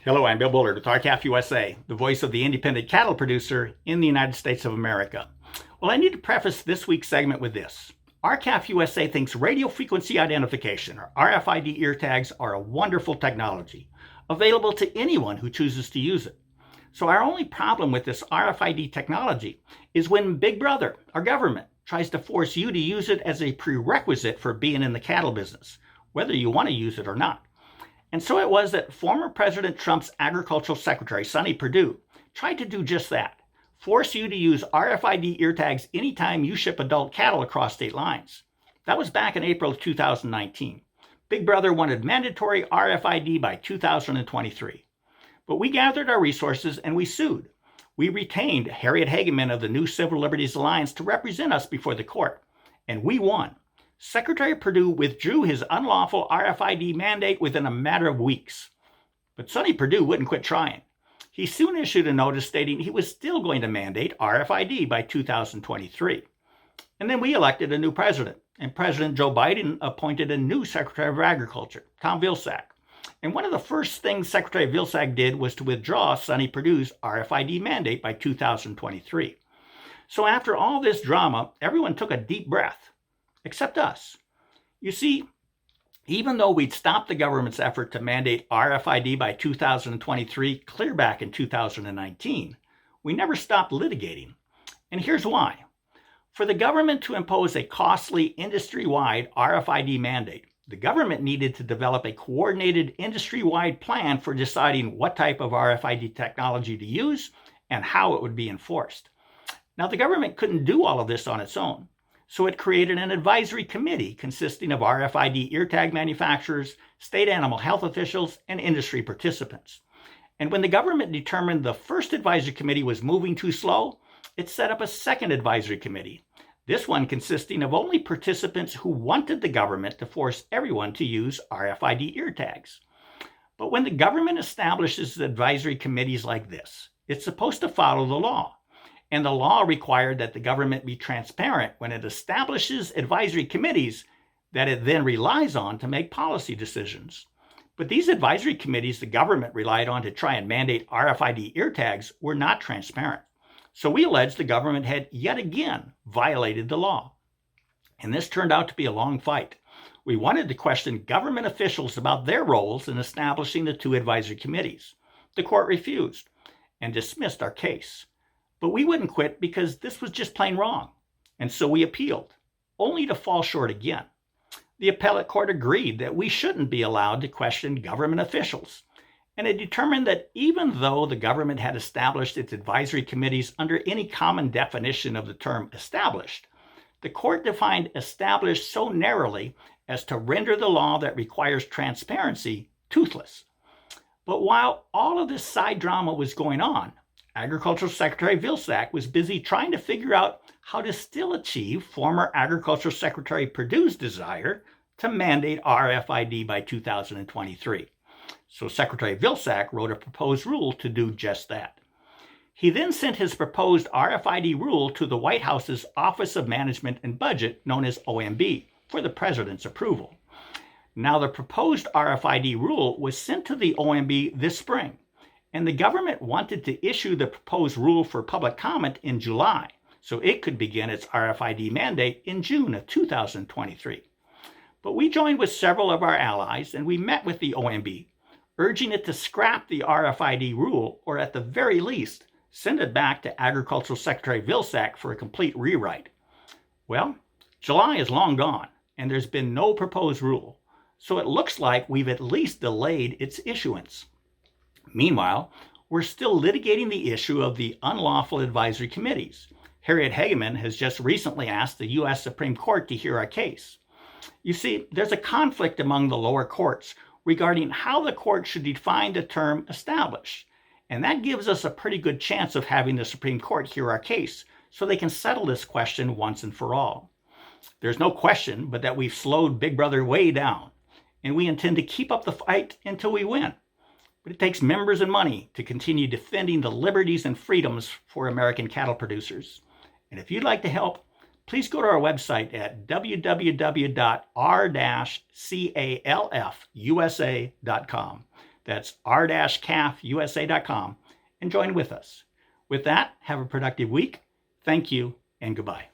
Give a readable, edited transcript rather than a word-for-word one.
Hello, I'm Bill Bullard with RCAF USA, the voice of the independent cattle producer in the United States of America. Well, I need to preface this week's segment with this. RCAF USA thinks radio frequency identification, or RFID ear tags, are a wonderful technology, available to anyone who chooses to use it. So our only problem with this RFID technology is when Big Brother, our government, tries to force you to use it as a prerequisite for being in the cattle business, whether you want to use it or not. And so it was that former President Trump's Agricultural Secretary, Sonny Purdue, tried to do just that, force you to use RFID ear tags anytime you ship adult cattle across state lines. That was back in April of 2019. Big Brother wanted mandatory RFID by 2023. But we gathered our resources and we sued. We retained Harriet Hageman of the new Civil Liberties Alliance to represent us before the court, and we won. Secretary Purdue withdrew his unlawful RFID mandate within a matter of weeks. But Sonny Purdue wouldn't quit trying. He soon issued a notice stating he was still going to mandate RFID by 2023. And then we elected a new president, and President Joe Biden appointed a new Secretary of Agriculture, Tom Vilsack. And one of the first things Secretary Vilsack did was to withdraw Sonny Purdue's RFID mandate by 2023. So after all this drama, everyone took a deep breath. Except us. You see, even though we'd stopped the government's effort to mandate RFID by 2023 clear back in 2019, we never stopped litigating. And here's why. For the government to impose a costly industry-wide RFID mandate, the government needed to develop a coordinated industry-wide plan for deciding what type of RFID technology to use and how it would be enforced. Now, the government couldn't do all of this on its own. So it created an advisory committee consisting of RFID ear tag manufacturers, state animal health officials, and industry participants. And when the government determined the first advisory committee was moving too slow, it set up a second advisory committee, this one consisting of only participants who wanted the government to force everyone to use RFID ear tags. But when the government establishes advisory committees like this, it's supposed to follow the law. And the law required that the government be transparent when it establishes advisory committees that it then relies on to make policy decisions. But these advisory committees the government relied on to try and mandate RFID ear tags were not transparent. So we alleged the government had yet again violated the law. And this turned out to be a long fight. We wanted to question government officials about their roles in establishing the two advisory committees. The court refused and dismissed our case. But we wouldn't quit because this was just plain wrong. And so we appealed, only to fall short again. The appellate court agreed that we shouldn't be allowed to question government officials. And it determined that even though the government had established its advisory committees under any common definition of the term established, the court defined established so narrowly as to render the law that requires transparency toothless. But while all of this side drama was going on, Agricultural Secretary Vilsack was busy trying to figure out how to still achieve former Agricultural Secretary Purdue's desire to mandate RFID by 2023. So Secretary Vilsack wrote a proposed rule to do just that. He then sent his proposed RFID rule to the White House's Office of Management and Budget, known as OMB, for the President's approval. Now, the proposed RFID rule was sent to the OMB this spring. And the government wanted to issue the proposed rule for public comment in July, so it could begin its RFID mandate in June of 2023. But we joined with several of our allies and we met with the OMB, urging it to scrap the RFID rule or at the very least, send it back to Agricultural Secretary Vilsack for a complete rewrite. Well, July is long gone and there's been no proposed rule, so it looks like we've at least delayed its issuance. Meanwhile, we're still litigating the issue of the unlawful advisory committees. Harriet Hageman has just recently asked the U.S. Supreme Court to hear our case. You see, there's a conflict among the lower courts regarding how the court should define the term established. And that gives us a pretty good chance of having the Supreme Court hear our case so they can settle this question once and for all. There's no question but that we've slowed Big Brother way down, and we intend to keep up the fight until we win. But it takes members and money to continue defending the liberties and freedoms for American cattle producers. And if you'd like to help, please go to our website at www.r-calfusa.com. That's r-calfusa.com, and join with us. With that, have a productive week. Thank you, and goodbye.